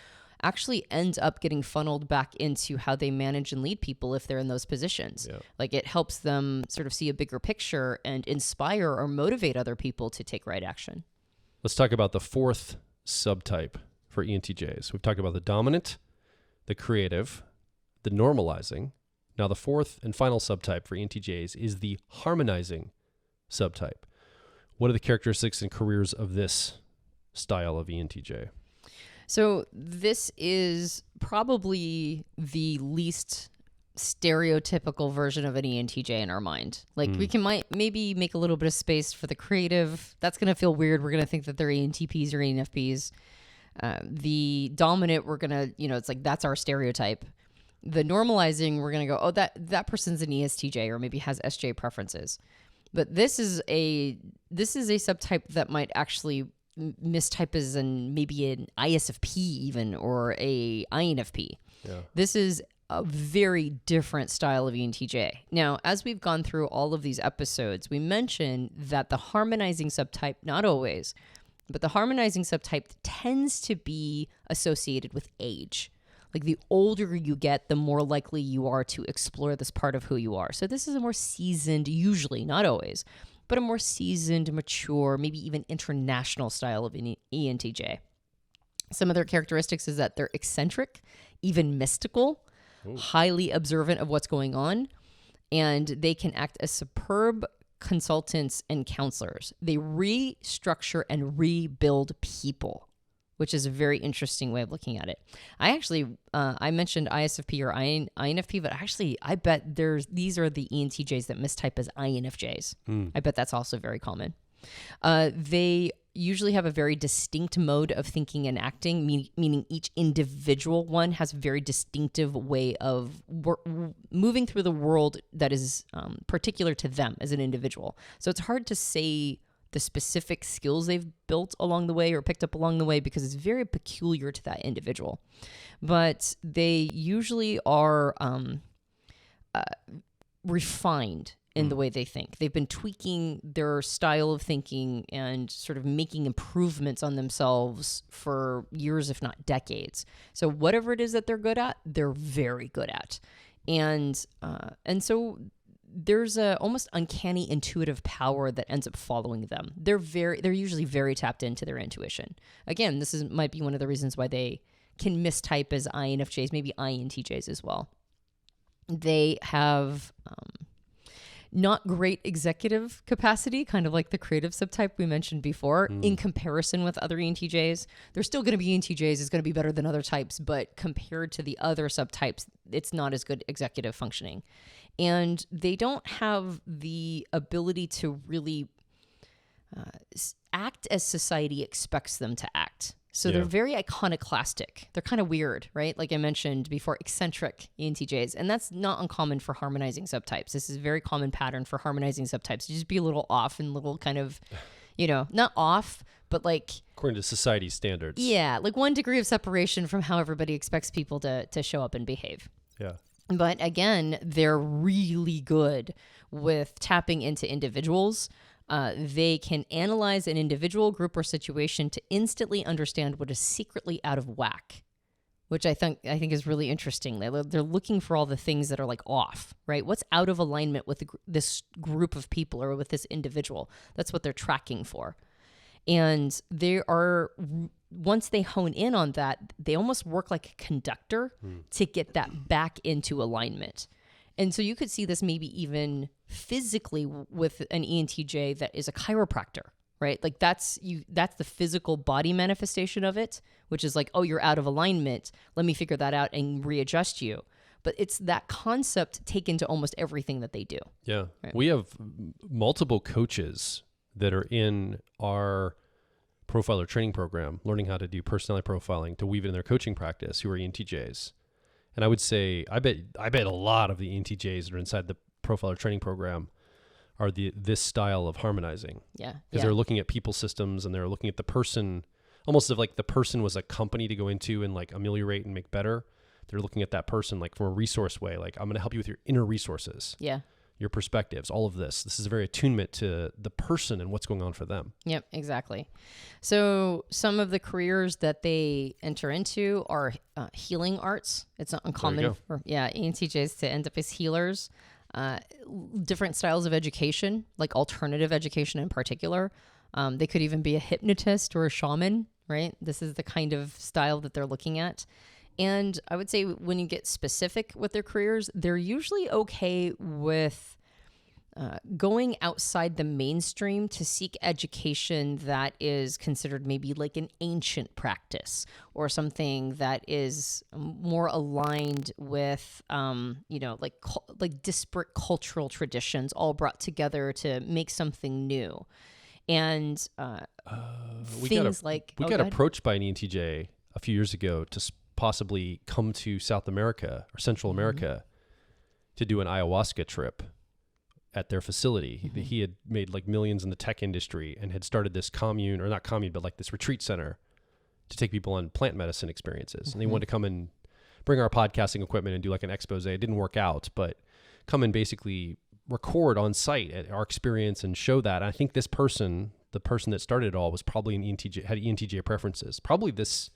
Speaker 1: actually ends up getting funneled back into how they manage and lead people if they're in those positions. Yeah. Like it helps them sort of see a bigger picture and inspire or motivate other people to take right action.
Speaker 2: Let's talk about the fourth subtype for ENTJs. We've talked about the dominant, the creative, the normalizing. Now the fourth and final subtype for ENTJs is the harmonizing subtype. What are the characteristics and careers of this style of ENTJ?
Speaker 1: So this is probably the least stereotypical version of an ENTJ in our mind. Like we might maybe make a little bit of space for the creative. That's going to feel weird. We're going to think that they're ENTPs or ENFPs. The dominant, we're going to, it's like that's our stereotype. The normalizing, we're going to go, oh, that person's an ESTJ or maybe has SJ preferences. But this is a subtype that might actually mistype as maybe an ISFP even or a INFP. Yeah. This is a very different style of ENTJ. Now, as we've gone through all of these episodes, we mentioned that the harmonizing subtype, not always, but the harmonizing subtype tends to be associated with age. Like the older you get, the more likely you are to explore this part of who you are. So this is a more seasoned, usually, not always, but a more seasoned, mature, maybe even international style of ENTJ. Some of their characteristics is that they're eccentric, even mystical, highly observant of what's going on, and they can act as superb consultants and counselors. They restructure and rebuild people, which is a very interesting way of looking at it. I actually, I mentioned ISFP or INFP, but actually I bet these are the ENTJs that mistype as INFJs. I bet that's also very common. They usually have a very distinct mode of thinking and acting, meaning each individual one has a very distinctive way of moving through the world that is particular to them as an individual. So it's hard to say the specific skills they've built along the way or picked up along the way because it's very peculiar to that individual. But they usually are refined in the way they think. They've been tweaking their style of thinking and sort of making improvements on themselves for years, if not decades. So whatever it is that they're good at, they're very good at. And so there's a almost uncanny intuitive power that ends up following them. They're usually very tapped into their intuition. Again, might be one of the reasons why they can mistype as INFJs, maybe INTJs as well. They have not great executive capacity, kind of like the creative subtype we mentioned before, in comparison with other ENTJs. They're still going to be ENTJs. It's going to be better than other types, but compared to the other subtypes, it's not as good executive functioning. And they don't have the ability to really act as society expects them to act. So they're very iconoclastic. They're kind of weird, right? Like I mentioned before, eccentric ENTJs. And that's not uncommon for harmonizing subtypes. This is a very common pattern for harmonizing subtypes. You just be a little off and little kind of, not off, but like...
Speaker 2: according to society standards.
Speaker 1: Yeah, like 1 degree of separation from how everybody expects people to show up and behave.
Speaker 2: Yeah.
Speaker 1: But again, they're really good with tapping into individuals. They can analyze an individual, group, or situation to instantly understand what is secretly out of whack, which I think is really interesting. They're looking for all the things that are like off, right? What's out of alignment with this group of people or with this individual? That's what they're tracking for. And once they hone in on that, they almost work like a conductor to get that back into alignment. And so you could see this maybe even physically with an ENTJ that is a chiropractor, right? Like that's the physical body manifestation of it, which is like, oh, you're out of alignment. Let me figure that out and readjust you. But it's that concept taken to almost everything that they do.
Speaker 2: Yeah.
Speaker 1: Right?
Speaker 2: We have multiple coaches that are in our profiler training program, learning how to do personality profiling to weave it in their coaching practice, who are ENTJs. And I would say, I bet a lot of the ENTJs that are inside the profiler training program are this style of harmonizing.
Speaker 1: Yeah.
Speaker 2: Because they're looking at people systems and they're looking at the person, almost as like the person was a company to go into and like ameliorate and make better. They're looking at that person like from a resource way, like I'm going to help you with your inner resources. Yeah. Your perspectives, all of this. This is a very attunement to the person and what's going on for them.
Speaker 1: Yep, exactly. So some of the careers that they enter into are healing arts. It's not uncommon for ENTJs to end up as healers. Different styles of education, like alternative education in particular. They could even be a hypnotist or a shaman, right? This is the kind of style that they're looking at. And I would say when you get specific with their careers, they're usually okay with going outside the mainstream to seek education that is considered maybe like an ancient practice or something that is more aligned with, like disparate cultural traditions all brought together to make something new. And
Speaker 2: we got approached by an ENTJ a few years ago to possibly come to South America or Central America to do an ayahuasca trip at their facility. He had made like millions in the tech industry and had started this commune, or not commune, but like this retreat center to take people on plant medicine experiences. And they wanted to come and bring our podcasting equipment and do like an expose. It didn't work out, but come and basically record on site at our experience and show that. I think this person, the person that started it all, was probably an ENTJ, had ENTJ preferences. Probably this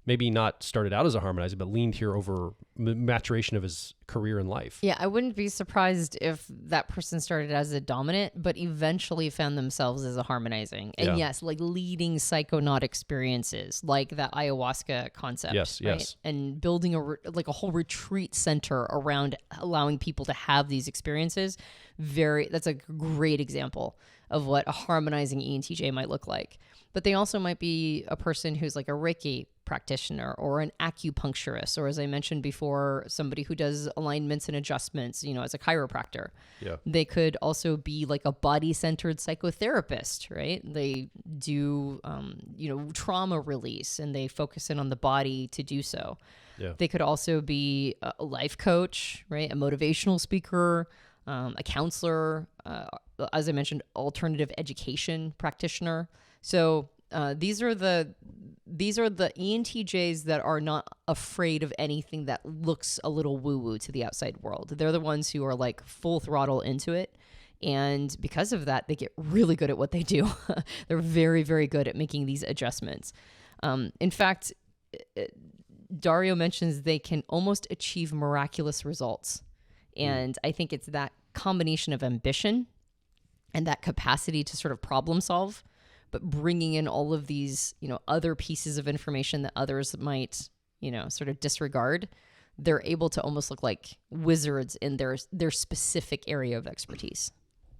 Speaker 2: maybe not started out as a harmonizer, but leaned here over maturation of his career and life.
Speaker 1: Yeah, I wouldn't be surprised if that person started as a dominant, but eventually found themselves as a harmonizing. And yes, like leading psychonaut experiences, like that ayahuasca concept.
Speaker 2: Yes,
Speaker 1: right?
Speaker 2: yes.
Speaker 1: And building a whole retreat center around allowing people to have these experiences. That's a great example of what a harmonizing ENTJ might look like. But they also might be a person who's like a Reiki practitioner or an acupuncturist, or as I mentioned before, somebody who does alignments and adjustments, as a chiropractor.
Speaker 2: Yeah.
Speaker 1: They could also be like a body-centered psychotherapist, right? They do, trauma release, and they focus in on the body to do so.
Speaker 2: Yeah.
Speaker 1: They could also be a life coach, right? A motivational speaker, a counselor, as I mentioned, alternative education practitioner. So these are the ENTJs that are not afraid of anything that looks a little woo-woo to the outside world. They're the ones who are like full throttle into it. And because of that, they get really good at what they do. They're very, very good at making these adjustments. In fact, Dario mentions they can almost achieve miraculous results. And I think it's that combination of ambition and that capacity to sort of problem solve, but bringing in all of these, other pieces of information that others might, sort of disregard. They're able to almost look like wizards in their specific area of expertise.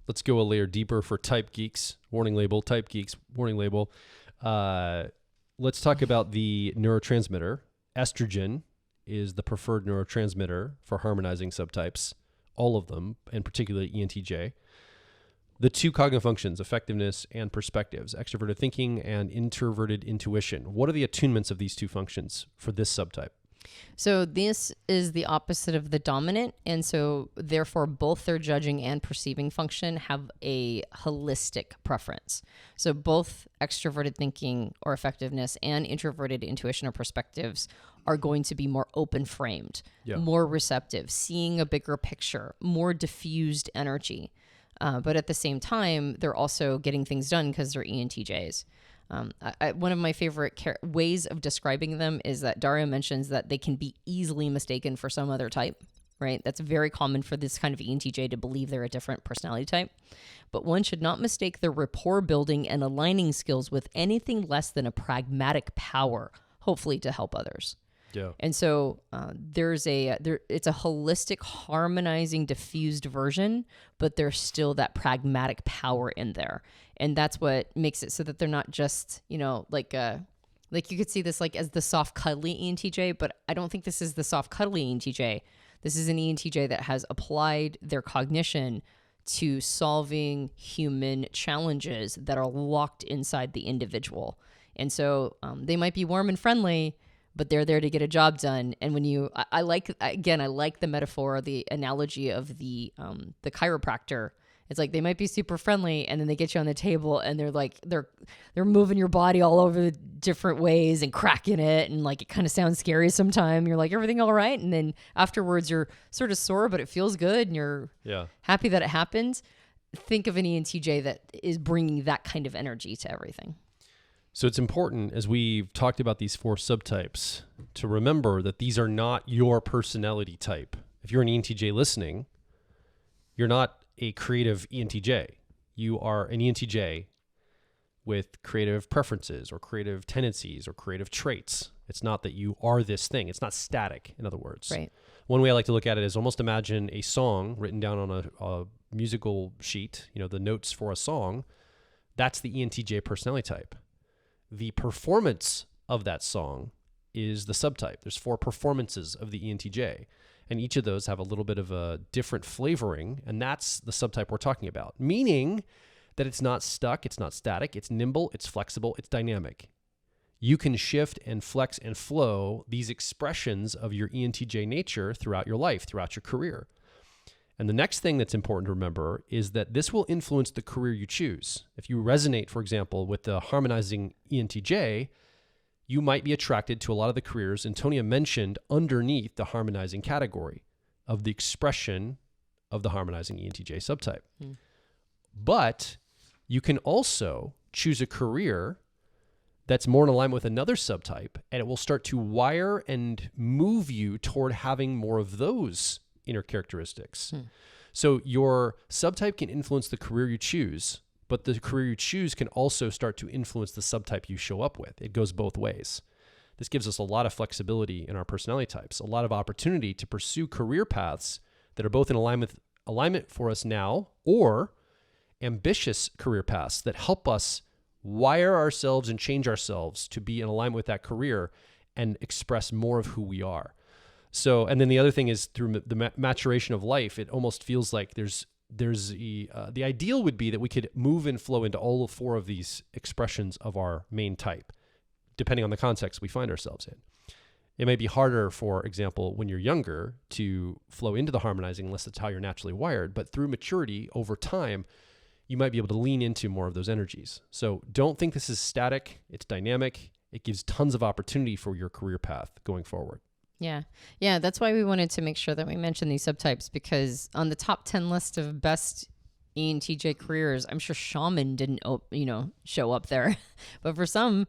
Speaker 2: Let's go a layer deeper for type geeks. Warning label, type geeks, warning label. Let's talk about the neurotransmitter. Estrogen is the preferred neurotransmitter for harmonizing subtypes, all of them, and particularly ENTJ. The two cognitive functions, effectiveness and perspectives, extroverted thinking and introverted intuition. What are the attunements of these two functions for this subtype?
Speaker 1: So this is the opposite of the dominant. And so therefore both their judging and perceiving function have a holistic preference. So both extroverted thinking or effectiveness and introverted intuition or perspectives are going to be more open framed, more receptive, seeing a bigger picture, more diffused energy. But at the same time, they're also getting things done because they're ENTJs. One of my favorite ways of describing them is that Dario mentions that they can be easily mistaken for some other type, right? That's very common for this kind of ENTJ to believe they're a different personality type. But one should not mistake their rapport building and aligning skills with anything less than a pragmatic power, hopefully to help others.
Speaker 2: Yeah.
Speaker 1: And so it's a holistic, harmonizing, diffused version, but there's still that pragmatic power in there. And that's what makes it so that they're not just, like you could see this like as the soft, cuddly ENTJ, but I don't think this is the soft, cuddly ENTJ. This is an ENTJ that has applied their cognition to solving human challenges that are locked inside the individual. And so they might be warm and friendly, but they're there to get a job done. And when I like the metaphor, the analogy of the chiropractor. It's like they might be super friendly, and then they get you on the table, and they're like they're moving your body all over the different ways and cracking it, and like it kind of sounds scary sometimes. You're like, everything all right? And then afterwards, you're sort of sore, but it feels good, and you're happy that it happened. Think of an ENTJ that is bringing that kind of energy to everything.
Speaker 2: So it's important, as we've talked about these 4 subtypes, to remember that these are not your personality type. If you're an ENTJ listening, you're not a creative ENTJ. You are an ENTJ with creative preferences or creative tendencies or creative traits. It's not that you are this thing. It's not static, in other words.
Speaker 1: Right.
Speaker 2: One way I like to look at it is almost imagine a song written down on a musical sheet, the notes for a song. That's the ENTJ personality type. The performance of that song is the subtype. There's 4 performances of the ENTJ, and each of those have a little bit of a different flavoring, and that's the subtype we're talking about, meaning that it's not stuck, it's not static, it's nimble, it's flexible, it's dynamic. You can shift and flex and flow these expressions of your ENTJ nature throughout your life, throughout your career. And the next thing that's important to remember is that this will influence the career you choose. If you resonate, for example, with the harmonizing ENTJ, you might be attracted to a lot of the careers Antonia mentioned underneath the harmonizing category of the expression of the harmonizing ENTJ subtype. But you can also choose a career that's more in alignment with another subtype, and it will start to wire and move you toward having more of those inner characteristics. So your subtype can influence the career you choose, but the career you choose can also start to influence the subtype you show up with. It goes both ways. This gives us a lot of flexibility in our personality types, a lot of opportunity to pursue career paths that are both in alignment for us now, or ambitious career paths that help us wire ourselves and change ourselves to be in alignment with that career and express more of who we are. So, and then the other thing is through the maturation of life, it almost feels like the ideal would be that we could move and flow into all 4 of these expressions of our main type, depending on the context we find ourselves in. It may be harder, for example, when you're younger to flow into the harmonizing unless that's how you're naturally wired, but through maturity over time, you might be able to lean into more of those energies. So don't think this is static. It's dynamic. It gives tons of opportunity for your career path going forward.
Speaker 1: Yeah. Yeah. That's why we wanted to make sure that we mention these subtypes, because on the top 10 list of best ENTJ careers, I'm sure shaman didn't, show up there. But for some,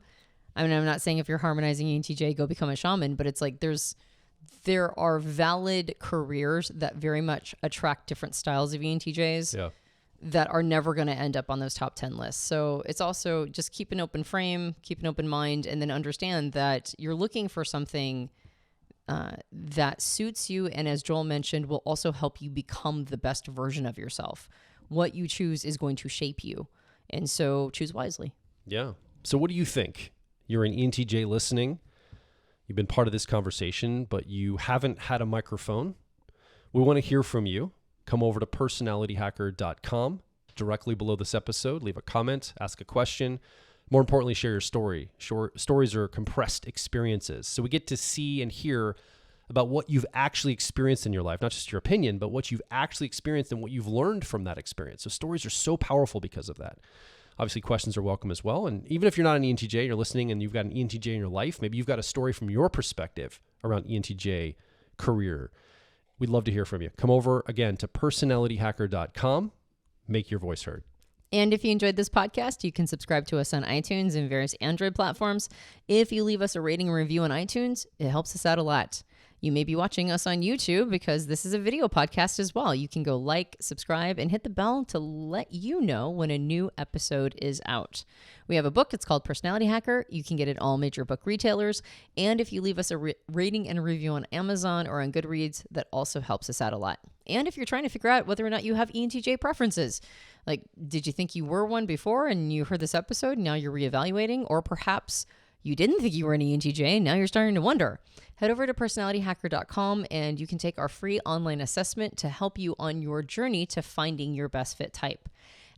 Speaker 1: I mean, I'm not saying if you're harmonizing ENTJ, go become a shaman, but it's like there are valid careers that very much attract different styles of ENTJs that are never going to end up on those top 10 lists. So it's also just keep an open frame, keep an open mind, and then understand that you're looking for something that suits you, and as Joel mentioned, will also help you become the best version of yourself. What you choose is going to shape you, and so choose wisely.
Speaker 2: Yeah. So what do you think? You're an ENTJ listening. You've been part of this conversation, but you haven't had a microphone. We want to hear from you. Come over to personalityhacker.com directly below this episode. Leave a comment, ask a question. More importantly, share your story. Stories are compressed experiences. So we get to see and hear about what you've actually experienced in your life, not just your opinion, but what you've actually experienced and what you've learned from that experience. So stories are so powerful because of that. Obviously, questions are welcome as well. And even if you're not an ENTJ, you're listening and you've got an ENTJ in your life, maybe you've got a story from your perspective around ENTJ career. We'd love to hear from you. Come over again to personalityhacker.com. Make your voice heard.
Speaker 1: And if you enjoyed this podcast, you can subscribe to us on iTunes and various Android platforms. If you leave us a rating and review on iTunes, it helps us out a lot. You may be watching us on YouTube because this is a video podcast as well. You can go like, subscribe, and hit the bell to let you know when a new episode is out. We have a book. It's called Personality Hacker. You can get it at all major book retailers. And if you leave us a rating and a review on Amazon or on Goodreads, that also helps us out a lot. And if you're trying to figure out whether or not you have ENTJ preferences, like did you think you were one before and you heard this episode and now you're reevaluating, or perhaps you didn't think you were an ENTJ and now you're starting to wonder, head over to personalityhacker.com and you can take our free online assessment to help you on your journey to finding your best fit type.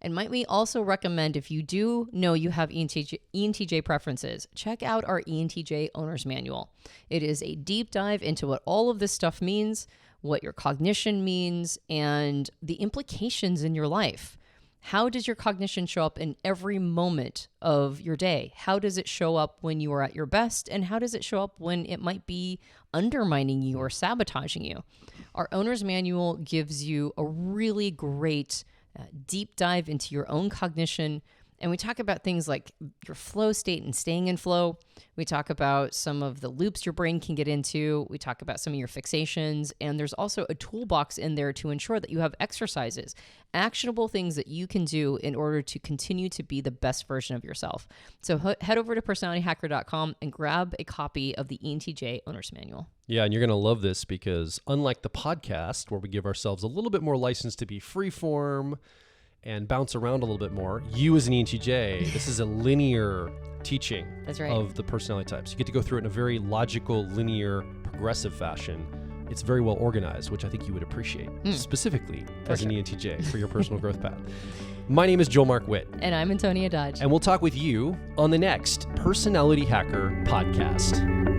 Speaker 1: And might we also recommend, if you do know you have ENTJ preferences, check out our ENTJ Owner's Manual. It is a deep dive into what all of this stuff means, what your cognition means, and the implications in your life. How does your cognition show up in every moment of your day? How does it show up when you are at your best? And how does it show up when it might be undermining you or sabotaging you? Our Owner's Manual gives you a really great deep dive into your own cognition. And we talk about things like your flow state and staying in flow. We talk about some of the loops your brain can get into. We talk about some of your fixations. And there's also a toolbox in there to ensure that you have exercises, actionable things that you can do in order to continue to be the best version of yourself. So head over to personalityhacker.com and grab a copy of the ENTJ Owner's Manual.
Speaker 2: Yeah, and you're going to love this because unlike the podcast where we give ourselves a little bit more license to be freeform and bounce around a little bit more, you as an ENTJ, this is a linear teaching of the personality types. You get to go through it in a very logical, linear, progressive fashion. It's very well organized, which I think you would appreciate, specifically as an ENTJ for your personal growth path. My name is Joel Mark Witt.
Speaker 1: And I'm Antonia Dodge.
Speaker 2: And we'll talk with you on the next Personality Hacker podcast.